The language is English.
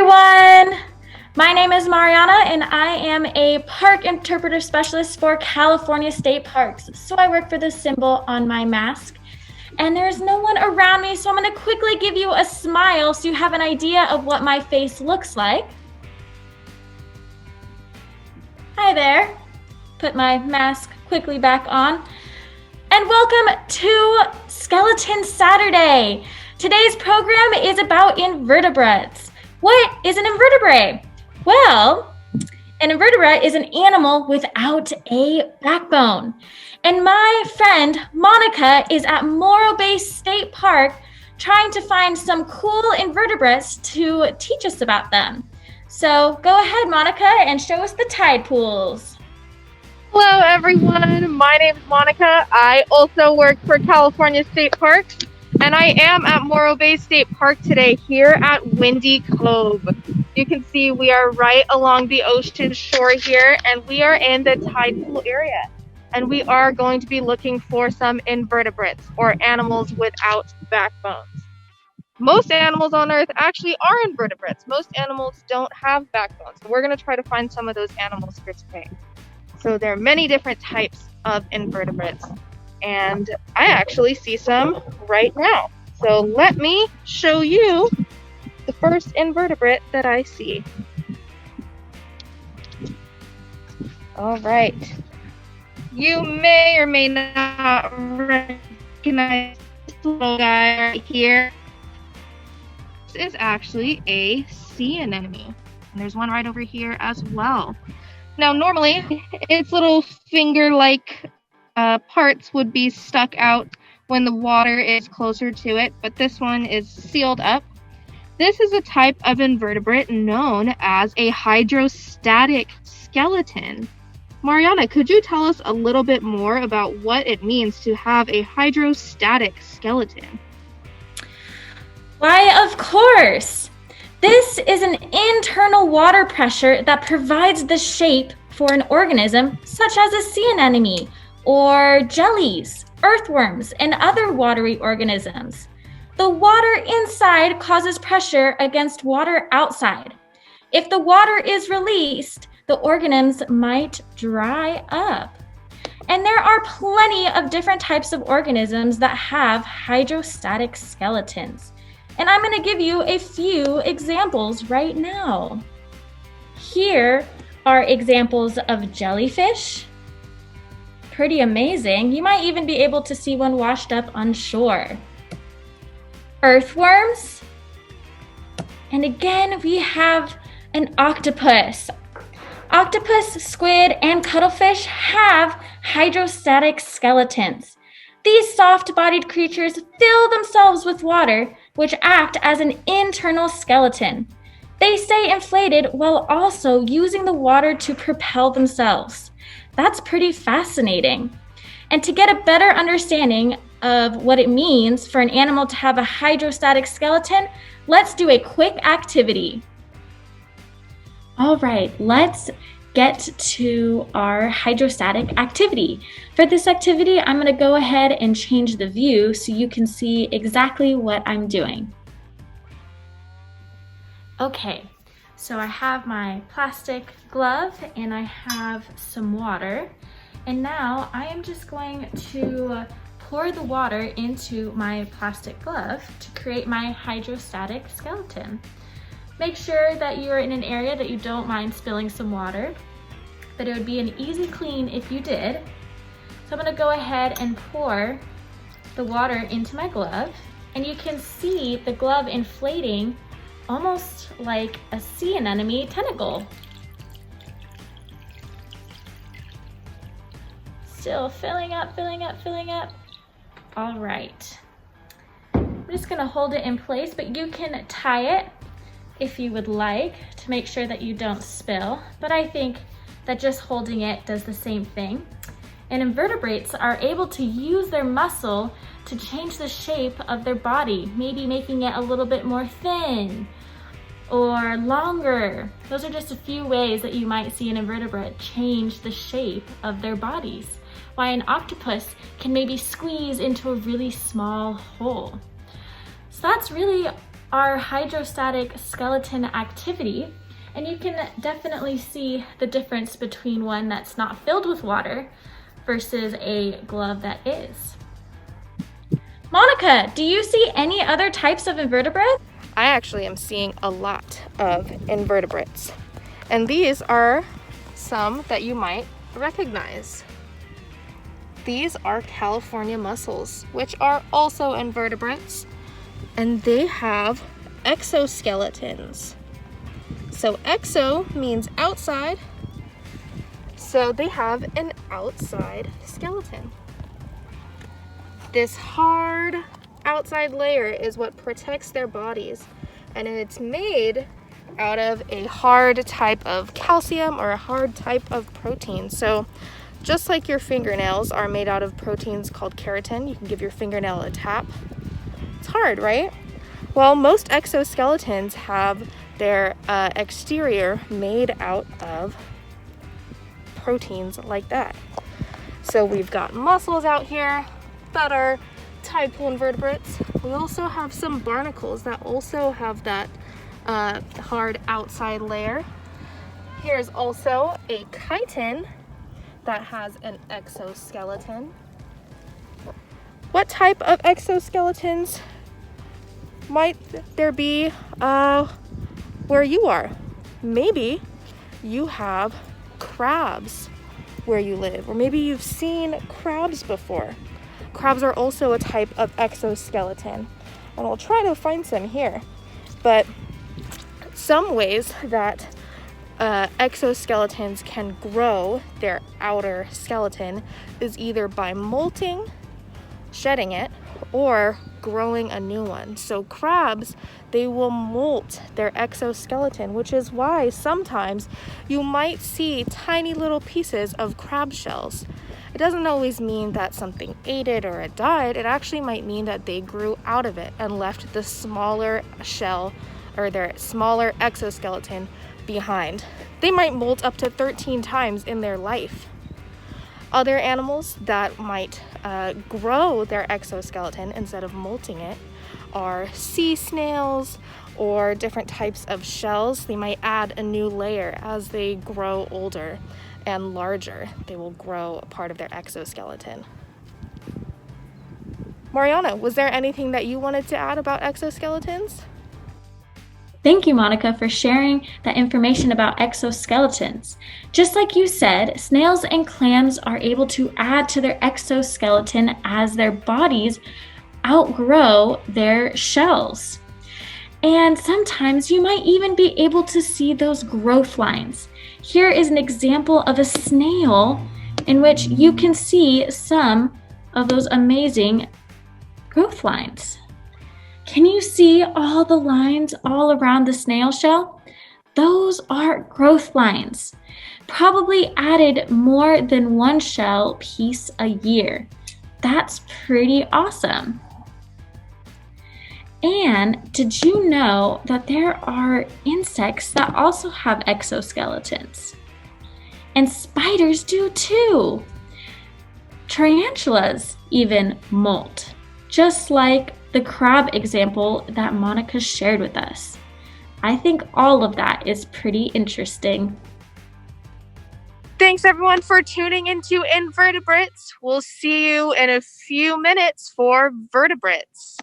everyone! My name is Mariana and I am a park interpreter specialist for California State Parks. So I work for the symbol on my mask. And there's no one around me, so I'm going to quickly give you a smile so you have an idea of what my face looks like. Hi there. Put my mask quickly back on. And welcome to Skeleton Saturday. Today's program is about invertebrates. What is an invertebrate? Well, an invertebrate is an animal without a backbone. And my friend Monica is at Morro Bay State Park trying to find some cool invertebrates to teach us about them. So go ahead, Monica, and show us the tide pools. Hello, everyone. My name is Monica. I also work for California State Parks, and I am at Morro Bay State Park today here at Windy Cove. You can see we are right along the ocean shore here, and we are in the tide pool area. And we are going to be looking for some invertebrates, or animals without backbones. Most animals on Earth actually are invertebrates. Most animals don't have backbones. So we're going to try to find some of those animals for today. So there are many different types of invertebrates. And I actually see some right now. So let me show you the first invertebrate that I see. All right. You may or may not recognize this little guy right here. This is actually a sea anemone. And there's one right over here as well. Now, normally, its little finger-like parts would be stuck out when the water is closer to it, but this one is sealed up. This is a type of invertebrate known as a hydrostatic skeleton. Mariana, could you tell us a little bit more about what it means to have a hydrostatic skeleton? Why, of course! This is an internal water pressure that provides the shape for an organism such as a sea anemone or jellies, earthworms, and other watery organisms. The water inside causes pressure against water outside. If the water is released, the organisms might dry up. And there are plenty of different types of organisms that have hydrostatic skeletons. And I'm going to give you a few examples right now. Here are examples of jellyfish. Pretty amazing. You might even be able to see one washed up on shore. Earthworms. And again, we have an octopus. Octopus, squid, and cuttlefish have hydrostatic skeletons. These soft-bodied creatures fill themselves with water, which act as an internal skeleton. They stay inflated while also using the water to propel themselves. That's pretty fascinating. And to get a better understanding of what it means for an animal to have a hydrostatic skeleton, let's do a quick activity. All right, let's get to our hydrostatic activity. For this activity, I'm going to go ahead and change the view so you can see exactly what I'm doing. Okay, so I have my plastic glove and I have some water. And now I am just going to pour the water into my plastic glove to create my hydrostatic skeleton. Make sure that you are in an area that you don't mind spilling some water, but it would be an easy clean if you did. So I'm going to go ahead and pour the water into my glove, and you can see the glove inflating almost like a sea anemone tentacle. Still filling up, filling up, filling up. All right. I'm just going to hold it in place, but you can tie it if you would like to make sure that you don't spill, but I think that just holding it does the same thing. And invertebrates are able to use their muscle to change the shape of their body, maybe making it a little bit more thin or longer. Those are just a few ways that you might see an invertebrate change the shape of their bodies, why an octopus can maybe squeeze into a really small hole. So that's really our hydrostatic skeleton activity, and you can definitely see the difference between one that's not filled with water versus a glove that is. Monica, do you see any other types of invertebrates? I actually am seeing a lot of invertebrates, and these are some that you might recognize. These are California mussels, which are also invertebrates, and they have exoskeletons. So exo means outside, so they have an outside skeleton. This hard outside layer is what protects their bodies, and it's made out of a hard type of calcium or a hard type of protein. So just like your fingernails are made out of proteins called keratin, you can give your fingernail a tap. It's hard, right? Well, most exoskeletons have their exterior made out of proteins like that. So we've got mussels out here that are tidepool invertebrates. We also have some barnacles that also have that hard outside layer. Here's also a chitin that has an exoskeleton. What type of exoskeletons might there be where you are? Maybe you have crabs where you live, or maybe you've seen crabs before. Crabs are also a type of exoskeleton, and we'll try to find some here. But some ways that exoskeletons can grow their outer skeleton is either by molting, shedding it, or growing a new one. So crabs, they will molt their exoskeleton, which is why sometimes you might see tiny little pieces of crab shells. It doesn't always mean that something ate it or it died. It actually might mean that they grew out of it and left the smaller shell or their smaller exoskeleton behind. They might molt up to 13 times in their life. Other animals that might grow their exoskeleton instead of molting it are sea snails or different types of shells. They might add a new layer as they grow older and larger. They will grow a part of their exoskeleton. Mariana, was there anything that you wanted to add about exoskeletons? Thank you, Monica, for sharing that information about exoskeletons. Just like you said, snails and clams are able to add to their exoskeleton as their bodies outgrow their shells. And sometimes you might even be able to see those growth lines. Here is an example of a snail in which you can see some of those amazing growth lines. Can you see all the lines all around the snail shell? Those are growth lines. Probably added more than one shell piece a year. That's pretty awesome. And did you know that there are insects that also have exoskeletons? And spiders do too. Tarantulas even molt, just like the crab example that Monica shared with us. I think all of that is pretty interesting. Thanks everyone for tuning into Invertebrates. We'll see you in a few minutes for vertebrates.